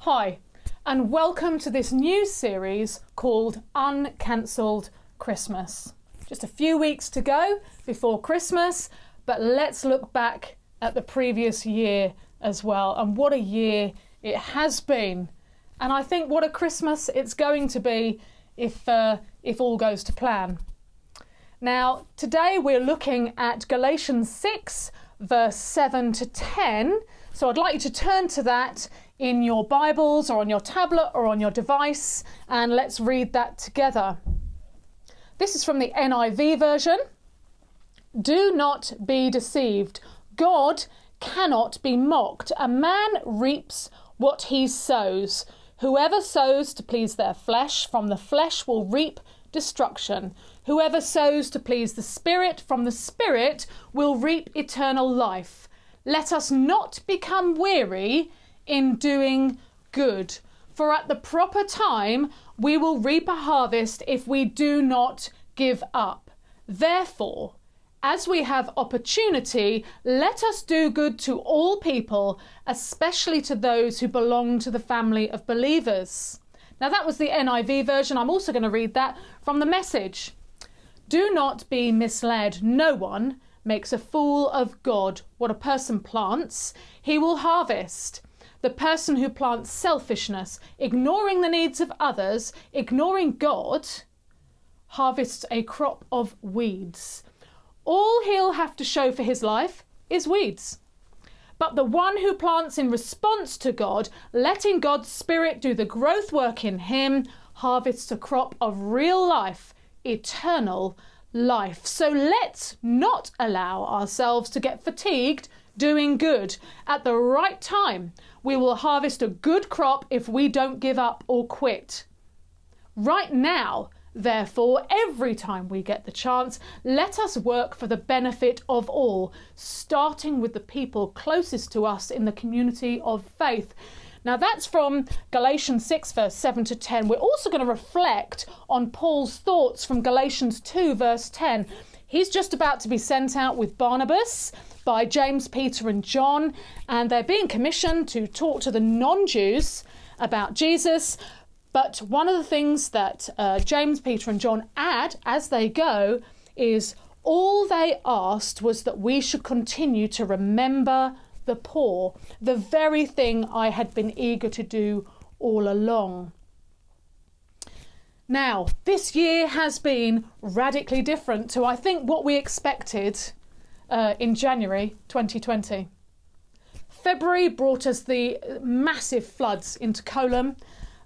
Hi, and welcome to this new series called Uncancelled Christmas. Just a few weeks to go before Christmas, but let's look back at the previous year as well, and what a year it has been. And I think what a Christmas it's going to be if all goes to plan. Now, today we're looking at Galatians 6, verse 7 to 10. So I'd like you to turn to that in your Bibles or on your tablet or on your device, and let's read that together. This is from the NIV version. Do not be deceived. God cannot be mocked. A man reaps what he sows. Whoever sows to please their flesh, from the flesh will reap destruction. Whoever sows to please the Spirit, from the Spirit will reap eternal life. Let us not become weary in doing good, for at the proper time we will reap a harvest if we do not give up. Therefore, as we have opportunity, let us do good to all people, especially to those who belong to the family of believers. Now that was the NIV version. I'm also going to read that from the Message. Do not be misled. No one makes a fool of God. What a person plants, he will harvest. The person who plants selfishness, ignoring the needs of others, ignoring God, harvests a crop of weeds. All he'll have to show for his life is weeds. But the one who plants in response to God, letting God's Spirit do the growth work in him, harvests a crop of real life, eternal life. So let's not allow ourselves to get fatigued doing good. At the right time, we will harvest a good crop if we don't give up or quit. Right now, therefore, every time we get the chance, let us work for the benefit of all, starting with the people closest to us in the community of faith. Now that's from Galatians 6, verse 7 to 10. We're also going to reflect on Paul's thoughts from Galatians 2, verse 10. He's just about to be sent out with Barnabas by James, Peter and John, and they're being commissioned to talk to the non-Jews about Jesus. But one of the things that James, Peter and John add as they go is all they asked was that we should continue to remember the poor, the very thing I had been eager to do all along. Now, this year has been radically different to, I think, what we expected in January 2020. February brought us the massive floods into Colham.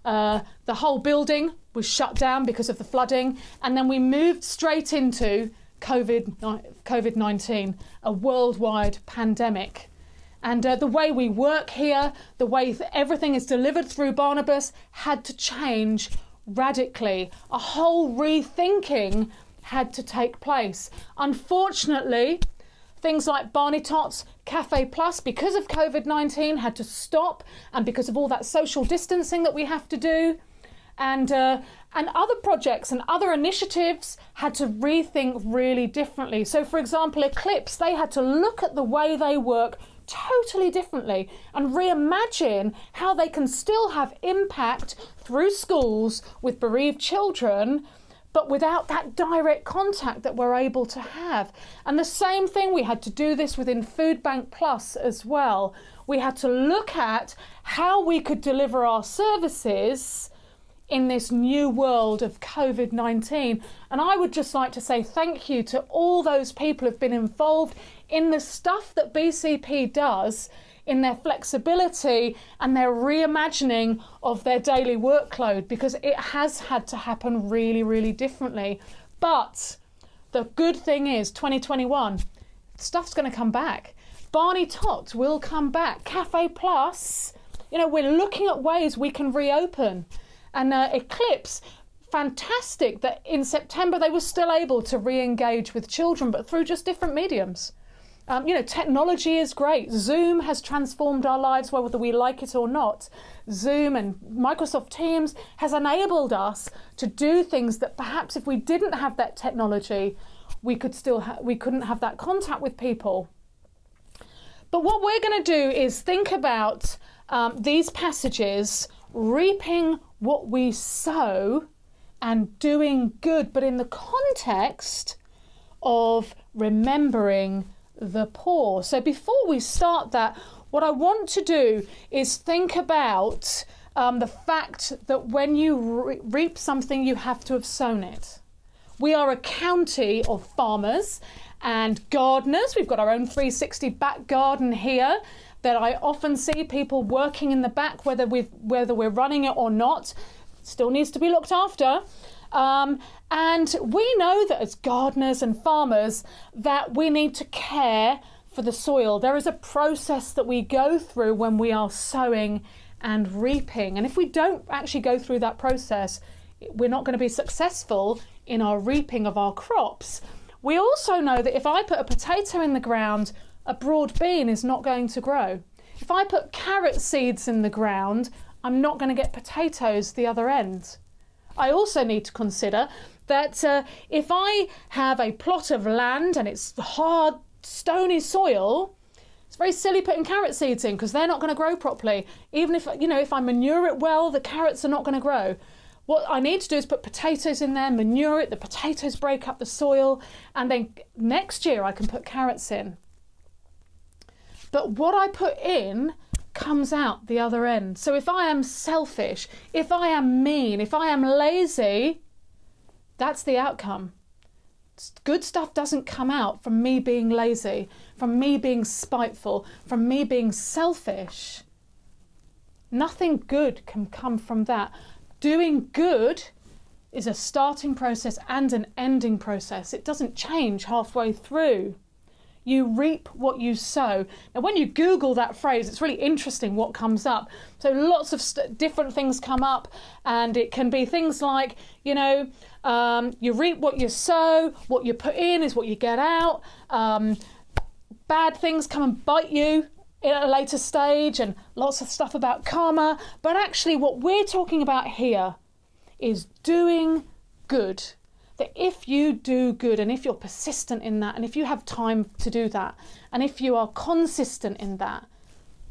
The whole building was shut down because of the flooding, and then we moved straight into COVID-19, a worldwide pandemic. And the way we work here, the way that everything is delivered through Barnabas had to change radically. A whole rethinking had to take place. Unfortunately, things like Barney Tots, Cafe Plus, because of COVID-19, had to stop, and because of all that social distancing that we have to do. And other projects and other initiatives had to rethink really differently. So, for example, Eclipse, they had to look at the way they work totally differently and reimagine how they can still have impact through schools with bereaved children, but without that direct contact that we're able to have. And the same thing, we had to do this within Food Bank Plus as well. We had to look at how we could deliver our services in this new world of COVID-19. And I would just like to say thank you to all those people who've been involved in the stuff that BCP does, in their flexibility and their reimagining of their daily workload, because it has had to happen really, really differently. But the good thing is 2021, stuff's going to come back. Barney Tots will come back. Cafe Plus, you know, we're looking at ways we can reopen. And Eclipse, fantastic that in September they were still able to re-engage with children, but through just different mediums. You know, technology is great. Zoom has transformed our lives, whether we like it or not. Zoom and Microsoft Teams has enabled us to do things that perhaps if we didn't have that technology, we couldn't have that contact with people. But what we're going to do is think about these passages, reaping what we sow and doing good, but in the context of remembering the poor. So before we start that, what I want to do is think about the fact that when you reap something, you have to have sown it. We are a county of farmers and gardeners. We've got our own 360 back garden here that I often see people working in the back, whether we're running it or not. Still needs to be looked after. And we know that as gardeners and farmers that we need to care for the soil. There is a process that we go through when we are sowing and reaping. And if we don't actually go through that process, we're not going to be successful in our reaping of our crops. We also know that if I put a potato in the ground, a broad bean is not going to grow. If I put carrot seeds in the ground, I'm not going to get potatoes the other end. I also need to consider that if I have a plot of land and it's hard, stony soil, it's very silly putting carrot seeds in because they're not going to grow properly. Even if, if I manure it well, the carrots are not going to grow. What I need to do is put potatoes in there, manure it, the potatoes break up the soil, and then next year I can put carrots in. But what I put in comes out the other end. So if I am selfish, if I am mean, if I am lazy, that's the outcome. Good stuff doesn't come out from me being lazy, from me being spiteful, from me being selfish. Nothing good can come from that. Doing good is a starting process and an ending process. It doesn't change halfway through. You reap what you sow. Now, when you Google that phrase, it's really interesting what comes up. So lots of different things come up, and it can be things like, you reap what you sow, what you put in is what you get out. Bad things come and bite you at a later stage, and lots of stuff about karma. But actually what we're talking about here is doing good. That if you do good, and if you're persistent in that, and if you have time to do that, and if you are consistent in that,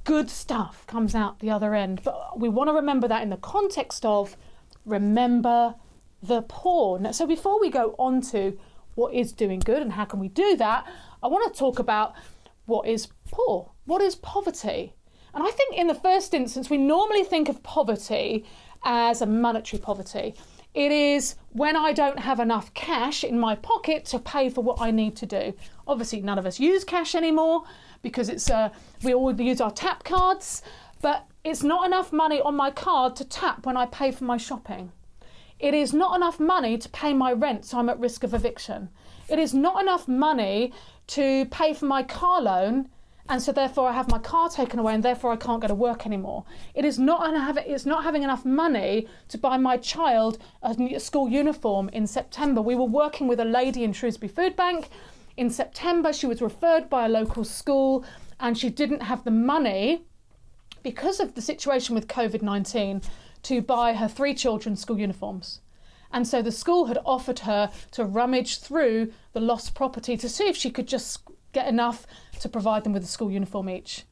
good stuff comes out the other end. But we want to remember that in the context of remember the poor. Now, so before we go on to what is doing good and how can we do that, I want to talk about what is poor. What is poverty? And I think in the first instance, we normally think of poverty as a monetary poverty. It is when I don't have enough cash in my pocket to pay for what I need to do. Obviously, none of us use cash anymore because we all use our tap cards, but it's not enough money on my card to tap when I pay for my shopping. It is not enough money to pay my rent, so I'm at risk of eviction. It is not enough money to pay for my car loan, and so therefore I have my car taken away and therefore I can't go to work anymore. It's not having enough money to buy my child a school uniform in September. We were working with a lady in Shrewsbury Food Bank. In September, she was referred by a local school and she didn't have the money because of the situation with COVID-19 to buy her 3 children's school uniforms. And so the school had offered her to rummage through the lost property to see if she could just get enough to provide them with a school uniform each.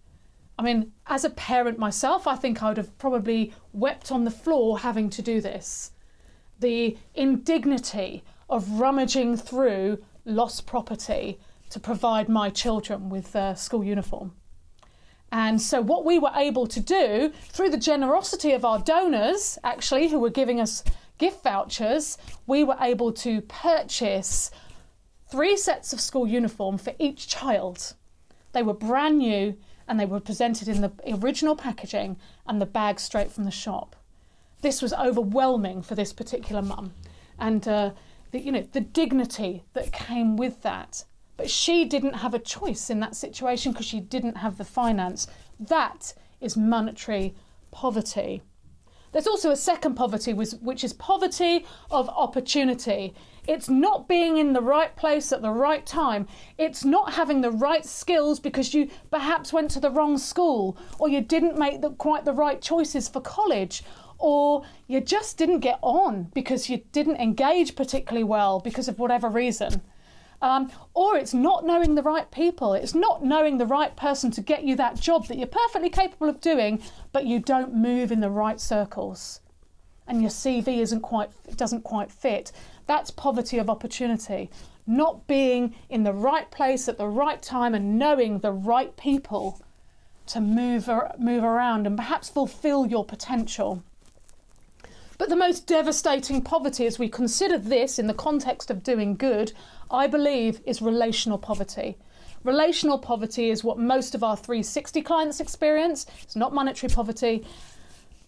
I mean, as a parent myself, I think I would have probably wept on the floor having to do this. The indignity of rummaging through lost property to provide my children with a school uniform. And so what we were able to do, through the generosity of our donors, actually, who were giving us gift vouchers, we were able to purchase 3 sets of school uniform for each child. They were brand new and they were presented in the original packaging and the bag straight from the shop. This was overwhelming for this particular mum, and the dignity that came with that. But she didn't have a choice in that situation because she didn't have the finance. That is monetary poverty. There's also a second poverty, which is poverty of opportunity. It's not being in the right place at the right time. It's not having the right skills because you perhaps went to the wrong school, or you didn't make quite the right choices for college, or you just didn't get on because you didn't engage particularly well because of whatever reason. Or it's not knowing the right people. It's not knowing the right person to get you that job that you're perfectly capable of doing, but you don't move in the right circles. And your CV doesn't quite fit. That's poverty of opportunity. Not being in the right place at the right time and knowing the right people to move around and perhaps fulfill your potential. But the most devastating poverty, as we consider this in the context of doing good, I believe is relational poverty. Relational poverty is what most of our 360 clients experience. It's not monetary poverty.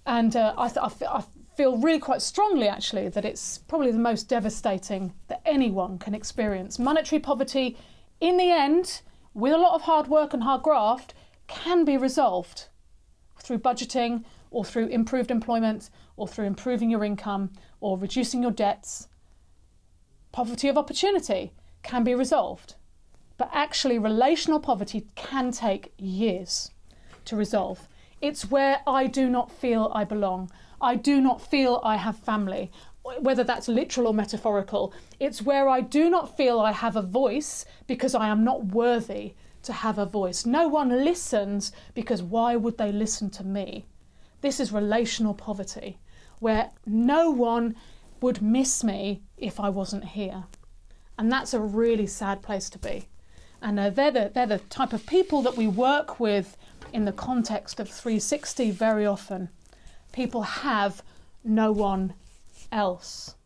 And I feel really quite strongly, actually, that it's probably the most devastating that anyone can experience. Monetary poverty, in the end, with a lot of hard work and hard graft, can be resolved through budgeting or through improved employment or through improving your income or reducing your debts. Poverty of opportunity can be resolved. But actually, relational poverty can take years to resolve. It's where I do not feel I belong. I do not feel I have family, whether that's literal or metaphorical. It's where I do not feel I have a voice because I am not worthy to have a voice. No one listens because why would they listen to me? This is relational poverty, where no one would miss me if I wasn't here. And that's a really sad place to be. And they're the type of people that we work with in the context of 360 very often. People have no one else.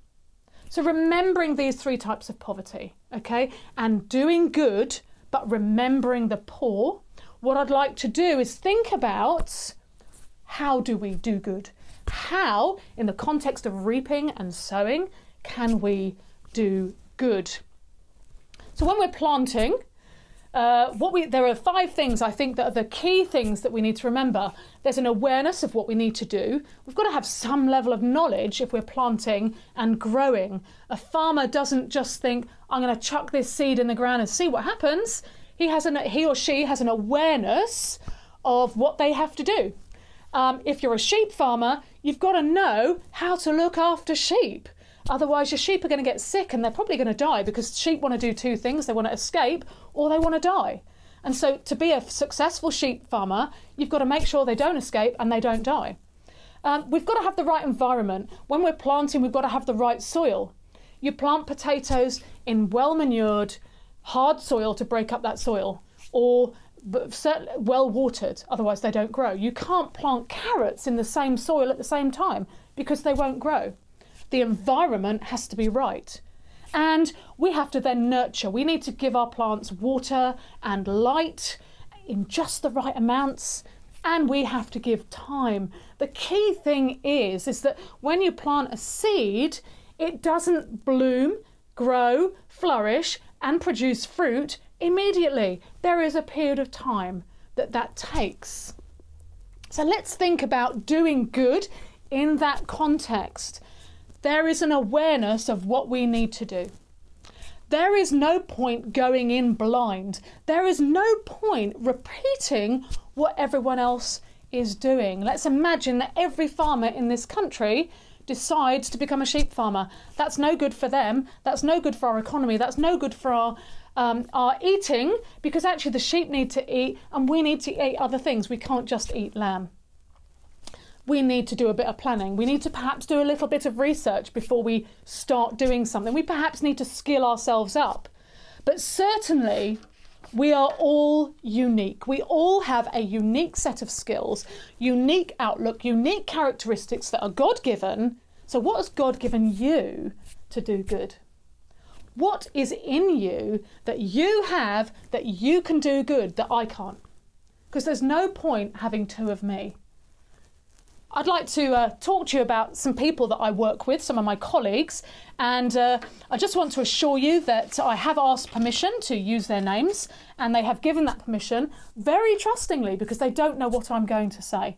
So remembering these three types of poverty, okay, and doing good, but remembering the poor, what I'd like to do is think about how do we do good? How, in the context of reaping and sowing, can we do good? So when we're planting, there are 5 things I think that are the key things that we need to remember. There's an awareness of what we need to do. We've got to have some level of knowledge if we're planting and growing. A farmer doesn't just think, I'm going to chuck this seed in the ground and see what happens. He or she has an awareness of what they have to do. If you're a sheep farmer, you've got to know how to look after sheep. Otherwise, your sheep are going to get sick and they're probably going to die, because sheep want to do 2 things. They want to escape or they want to die. And so to be a successful sheep farmer, you've got to make sure they don't escape and they don't die. We've got to have the right environment. When we're planting, we've got to have the right soil. You plant potatoes in well-manured, hard soil to break up that soil, or well watered, otherwise they don't grow. You can't plant carrots in the same soil at the same time because they won't grow. The environment has to be right. And we have to then nurture. We need to give our plants water and light in just the right amounts, and we have to give time. The key thing is that when you plant a seed, it doesn't bloom, grow, flourish and produce fruit immediately. There is a period of time that takes. So let's think about doing good in that context. There is an awareness of what we need to do. There is no point going in blind. There is no point repeating what everyone else is doing. Let's imagine that every farmer in this country decides to become a sheep farmer. That's no good for them. That's no good for our economy. That's no good for our eating, because actually the sheep need to eat and we need to eat other things. We can't just eat lamb. We need to do a bit of planning. We need to perhaps do a little bit of research before we start doing something. We perhaps need to skill ourselves up. But certainly we are all unique. We all have a unique set of skills, unique outlook, unique characteristics that are God-given. So what has God given you to do good? What is in you that you have that you can do good that I can't? Because there's no point having 2 of me. I'd like to talk to you about some people that I work with, some of my colleagues, and I just want to assure you that I have asked permission to use their names, and they have given that permission very trustingly because they don't know what I'm going to say.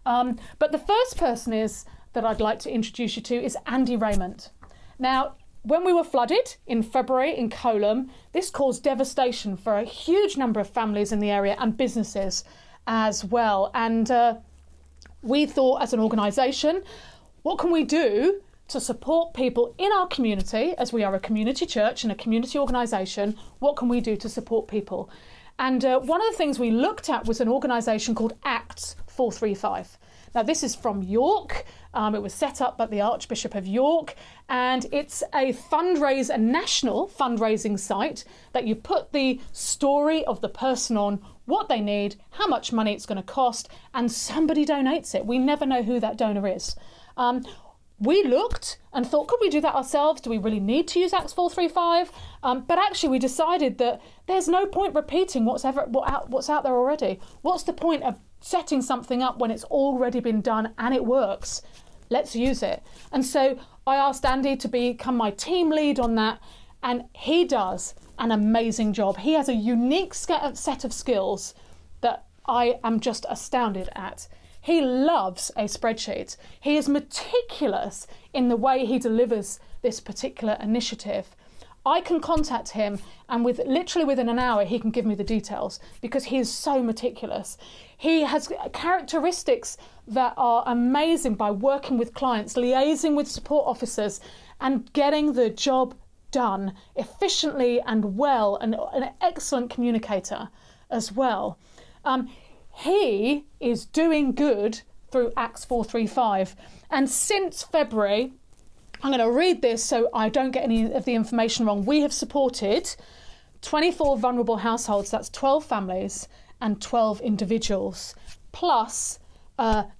But the first person that I'd like to introduce you to is Andy Raymond. Now, when we were flooded in February in Colham, this caused devastation for a huge number of families in the area and businesses as well. And we thought as an organisation, what can we do to support people in our community, as we are a community church and a community organisation. What can we do to support people? And one of the things we looked at was an organisation called Acts 435. Now, this is from York. It was set up by the Archbishop of York, and it's a national fundraising site that you put the story of the person on, what they need, how much money it's going to cost, and somebody donates it. We never know who that donor is. We looked and thought, could we do that ourselves? Do we really need to use Acts 435? But actually we decided that there's no point repeating what's out there already. What's the point of setting something up when it's already been done and it works? Let's use it. And so I asked Andy to become my team lead on that, and he does an amazing job. He has a unique set of skills that I am just astounded at. He loves a spreadsheet. He is meticulous in the way he delivers this particular initiative. I can contact him, and literally within an hour he can give me the details because he is so meticulous. He has characteristics that are amazing by working with clients, liaising with support officers, and getting the job done efficiently and well, and an excellent communicator as well. He is doing good through Acts 435, and since February, I'm going to read this so I don't get any of the information wrong. We have supported 24 vulnerable households, that's 12 families and 12 individuals, plus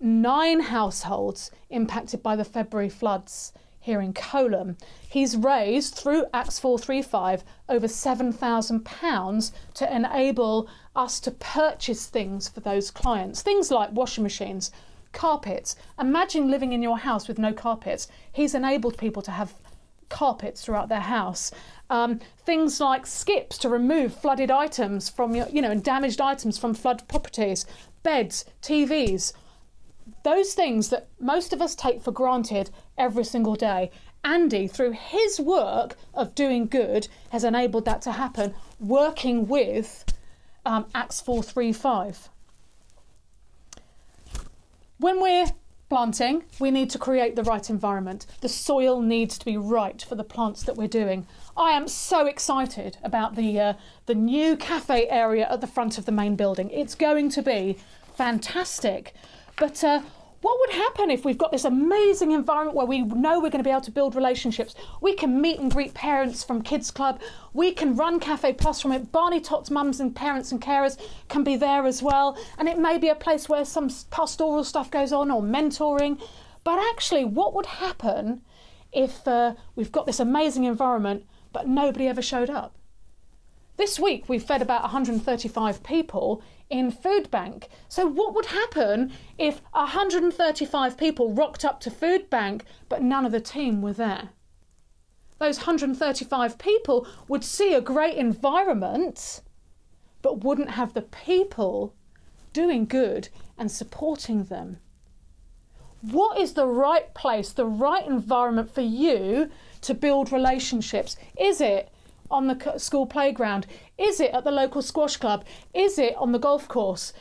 9 households impacted by the February floods here in Colham. He's raised, through Acts 435, over £7,000 to enable us to purchase things for those clients. Things like washing machines, carpets. Imagine living in your house with no carpets. He's enabled people to have carpets throughout their house. Things like skips to remove flooded items from and damaged items from flood properties, beds, TVs, those things that most of us take for granted every single day. Andy, through his work of doing good, has enabled that to happen, working with Acts 435. When we're planting, we need to create the right environment. The soil needs to be right for the plants that we're doing. I am so excited about the new cafe area at the front of the main building. It's going to be fantastic. But what would happen if we've got this amazing environment where we know we're going to be able to build relationships? We can meet and greet parents from Kids Club. We can run Cafe Plus from it. Barney Tot's mums and parents and carers can be there as well. And it may be a place where some pastoral stuff goes on, or mentoring. But actually, what would happen if we've got this amazing environment but nobody ever showed up? This week we've fed about 135 people in food bank. So what would happen if 135 people rocked up to food bank but none of the team were there? Those 135 people would see a great environment but wouldn't have the people doing good and supporting them. What is the right place, the right environment for you to build relationships? Is it on the school playground? Is it at the local squash club? Is it on the golf course?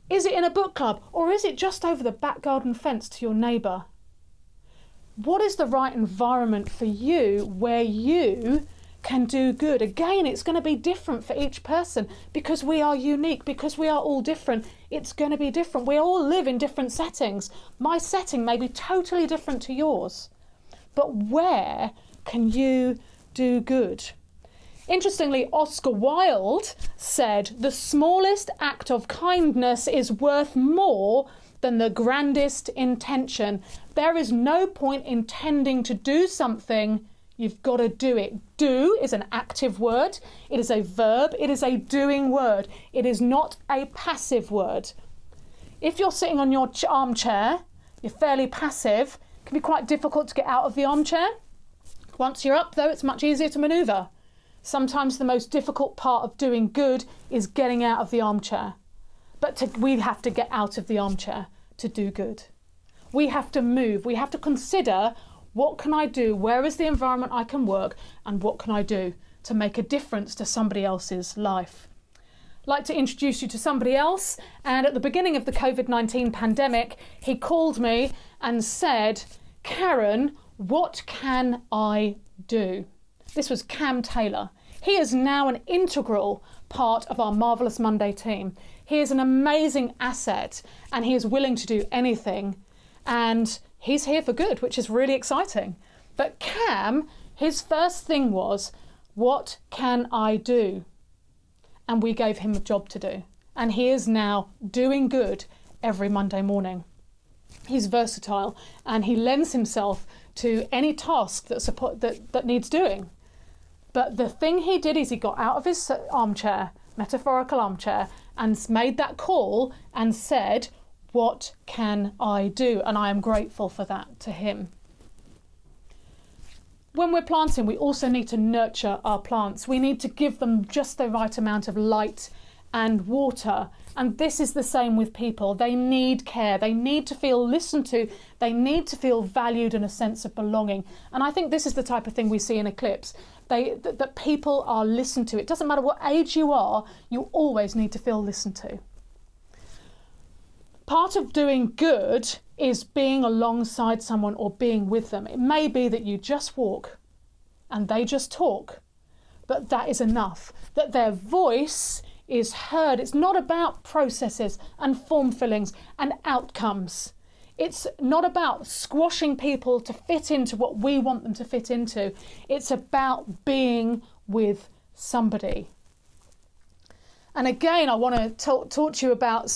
Is it in a book club? Or is it just over the back garden fence to your neighbour? What is the right environment for you where you can do good? Again, it's going to be different for each person because we are unique, because we are all different. It's going to be different. We all live in different settings. My setting may be totally different to yours. But where can you do good? Interestingly, Oscar Wilde said, "The smallest act of kindness is worth more than the grandest intention." There is no point intending to do something. You've got to do it. Do is an active word. It is a verb. It is a doing word. It is not a passive word. If you're sitting on your armchair, you're fairly passive. It can be quite difficult to get out of the armchair. Once you're up, though, it's much easier to manoeuvre. Sometimes the most difficult part of doing good is getting out of the armchair. But we have to get out of the armchair to do good. We have to move. We have to consider, what can I do? Where is the environment I can work? And what can I do to make a difference to somebody else's life? I'd like to introduce you to somebody else. And at the beginning of the COVID-19 pandemic, he called me and said, "Karen, What can I do? This was Cam Taylor. He is now an integral part of our Marvellous Monday team. He is an amazing asset and he is willing to do anything, and he's here for good, which is really exciting. But Cam, his first thing was, what can I do? And we gave him a job to do. And he is now doing good every Monday morning. He's versatile and he lends himself to any task that needs doing. But the thing he did is he got out of his armchair, metaphorical armchair, and made that call and said, what can I do? And I am grateful for that to him. When we're planting, we also need to nurture our plants. We need to give them just the right amount of light and water. And this is the same with people. They need care. They need to feel listened to. They need to feel valued and a sense of belonging. And I think this is the type of thing we see in Eclipse. That people are listened to. It doesn't matter what age you are, you always need to feel listened to. Part of doing good is being alongside someone or being with them. It may be that you just walk and they just talk, but that is enough. That their voice is heard. It's not about processes and form fillings and outcomes. It's not about squashing people to fit into what we want them to fit into. It's about being with somebody. And again, I want to talk to you about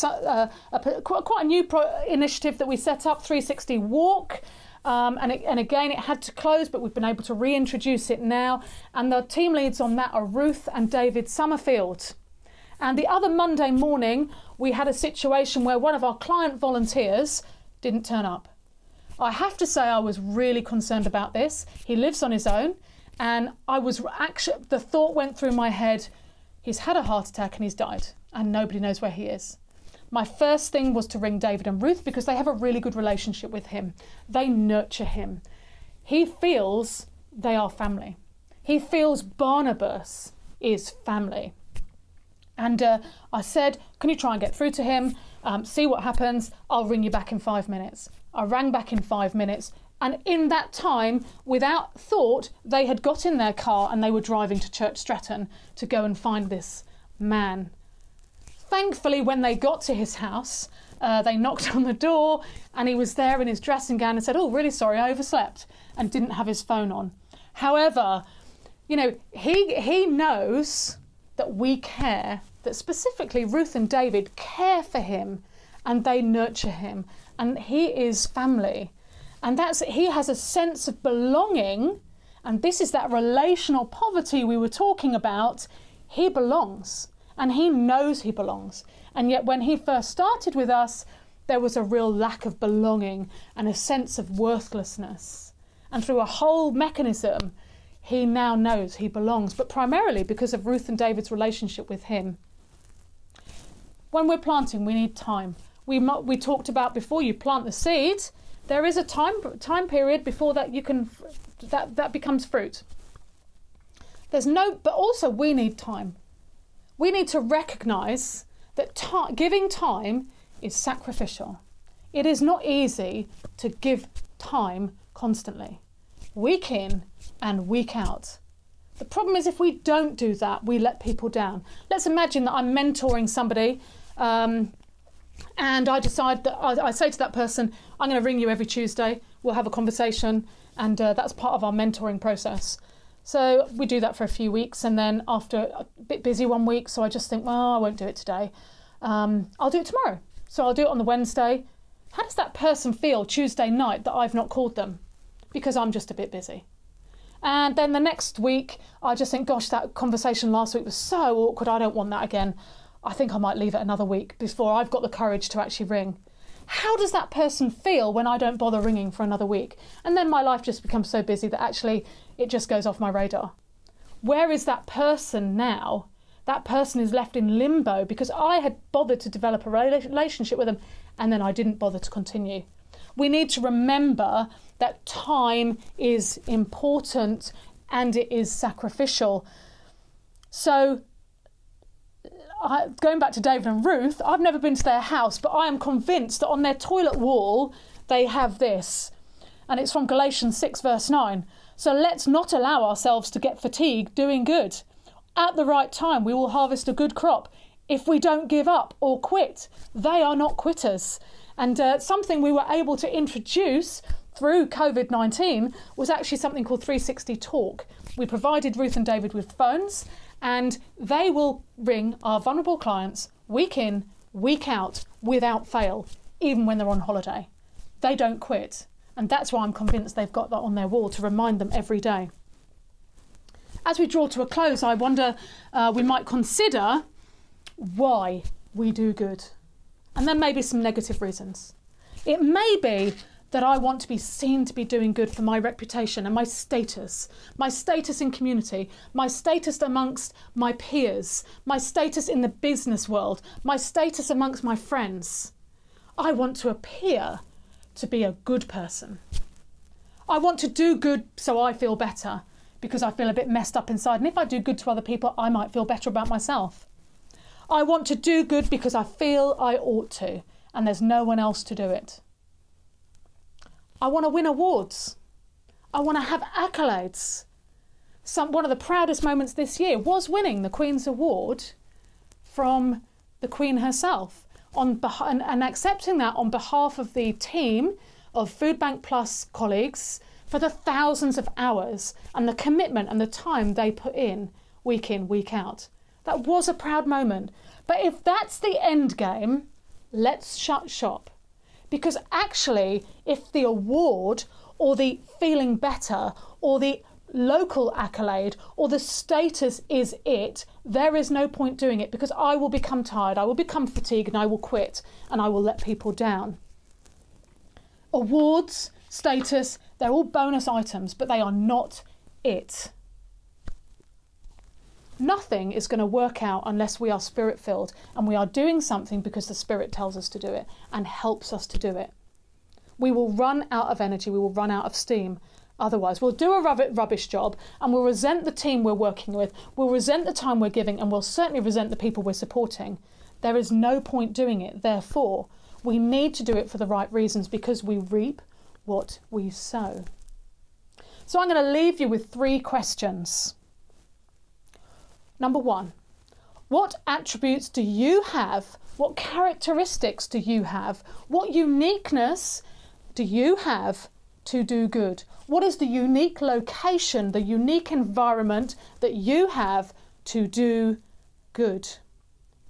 quite a new initiative that we set up, 360 Walk. And again, it had to close, but we've been able to reintroduce it now. And the team leads on that are Ruth and David Summerfield. And the other Monday morning, we had a situation where one of our client volunteers didn't turn up. I have to say I was really concerned about this. He lives on his own, and the thought went through my head, he's had a heart attack and he's died, and nobody knows where he is. My first thing was to ring David and Ruth because they have a really good relationship with him. They nurture him. He feels they are family. He feels Barnabas is family. And I said, can you try and get through to him? See what happens. I'll ring you back in 5 minutes. I rang back in 5 minutes. And in that time, without thought, they had got in their car and they were driving to Church Stretton to go and find this man. Thankfully, when they got to his house, they knocked on the door and he was there in his dressing gown and said, oh, really sorry, I overslept, and didn't have his phone on. However, you know, he knows that we care, that specifically Ruth and David care for him and they nurture him, and he is family. And he has a sense of belonging, and this is that relational poverty we were talking about. He belongs, and he knows he belongs. And yet when he first started with us, there was a real lack of belonging and a sense of worthlessness. And through a whole mechanism, he now knows he belongs, but primarily because of Ruth and David's relationship with him. When we're planting, we need time. We talked about before you plant the seed, there is a time period before that that becomes fruit. But also we need time. We need to recognise that giving time is sacrificial. It is not easy to give time constantly, week in and week out. The problem is if we don't do that, we let people down. Let's imagine that I'm mentoring somebody and I decide that I say to that person, I'm going to ring you every Tuesday, we'll have a conversation, and that's part of our mentoring process. So we do that for a few weeks, and then after a bit busy one week, so I just think, well, I won't do it today. I'll do it tomorrow. So I'll do it on the Wednesday. How does that person feel Tuesday night that I've not called them? Because I'm just a bit busy. And then the next week, I just think, gosh, that conversation last week was so awkward, I don't want that again. I think I might leave it another week before I've got the courage to actually ring. How does that person feel when I don't bother ringing for another week? And then my life just becomes so busy that actually it just goes off my radar. Where is that person now? That person is left in limbo because I had bothered to develop a relationship with them and then I didn't bother to continue. We need to remember that time is important and it is sacrificial. So going back to David and Ruth, I've never been to their house, but I am convinced that on their toilet wall they have this. And it's from Galatians 6 verse 9. So let's not allow ourselves to get fatigued doing good. At the right time, we will harvest a good crop if we don't give up or quit. They are not quitters. And something we were able to introduce through COVID-19 was actually something called 360 Talk. We provided Ruth and David with phones, and they will ring our vulnerable clients week in, week out, without fail, even when they're on holiday. They don't quit. And that's why I'm convinced they've got that on their wall to remind them every day. As we draw to a close, I wonder we might consider why we do good. And then maybe some negative reasons. It may be that I want to be seen to be doing good for my reputation and my status in community, my status amongst my peers, my status in the business world, my status amongst my friends. I want to appear to be a good person. I want to do good so I feel better, because I feel a bit messed up inside. And if I do good to other people, I might feel better about myself. I want to do good because I feel I ought to, and there's no one else to do it. I want to win awards. I want to have accolades. One of the proudest moments this year was winning the Queen's Award from the Queen herself, and accepting that on behalf of the team of Food Bank Plus colleagues for the thousands of hours and the commitment and the time they put in, week out. That was a proud moment. But if that's the end game, let's shut shop. Because actually, if the award or the feeling better or the local accolade or the status is it, there is no point doing it, because I will become tired, I will become fatigued, and I will quit, and I will let people down. Awards, status, they're all bonus items, but they are not it. Nothing is going to work out unless we are spirit-filled and we are doing something because the Spirit tells us to do it and helps us to do it. We will run out of energy, we will run out of steam. Otherwise, we'll do a rubbish job, and we'll resent the team we're working with, we'll resent the time we're giving, and we'll certainly resent the people we're supporting. There is no point doing it. Therefore, we need to do it for the right reasons, because we reap what we sow. So I'm going to leave you with 3 questions. Number 1, what attributes do you have? What characteristics do you have? What uniqueness do you have to do good? What is the unique location, the unique environment that you have to do good?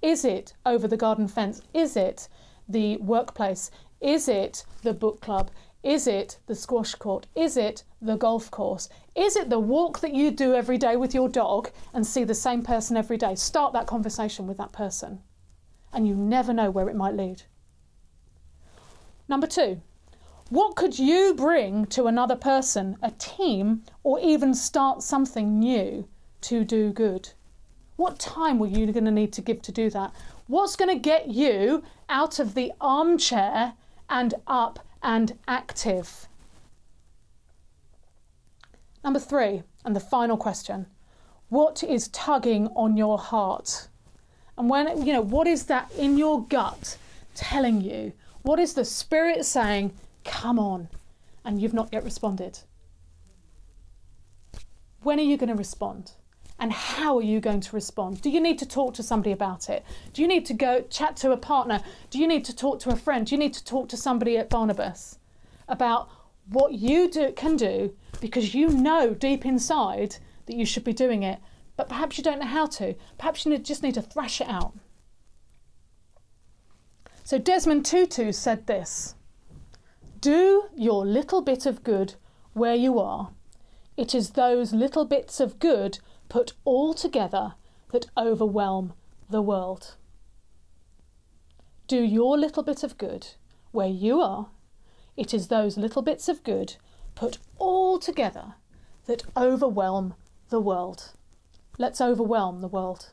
Is it over the garden fence? Is it the workplace? Is it the book club? Is it the squash court? Is it the golf course? Is it the walk that you do every day with your dog and see the same person every day? Start that conversation with that person, and you never know where it might lead. Number 2, what could you bring to another person, a team, or even start something new to do good? What time are you going to need to give to do that? What's going to get you out of the armchair and up and active? Number 3, and the final question, what is tugging on your heart? And what is that in your gut telling you? What is the Spirit saying, come on, and you've not yet responded? When are you going to respond? And how are you going to respond? Do you need to talk to somebody about it? Do you need to go chat to a partner? Do you need to talk to a friend? Do you need to talk to somebody at Barnabas about what you can do, because you know deep inside that you should be doing it, but perhaps you don't know how to. Perhaps you just need to thrash it out. So Desmond Tutu said this: do your little bit of good where you are. It is those little bits of good put all together that overwhelm the world. Do your little bit of good where you are. It is those little bits of good put all together that overwhelm the world. Let's overwhelm the world.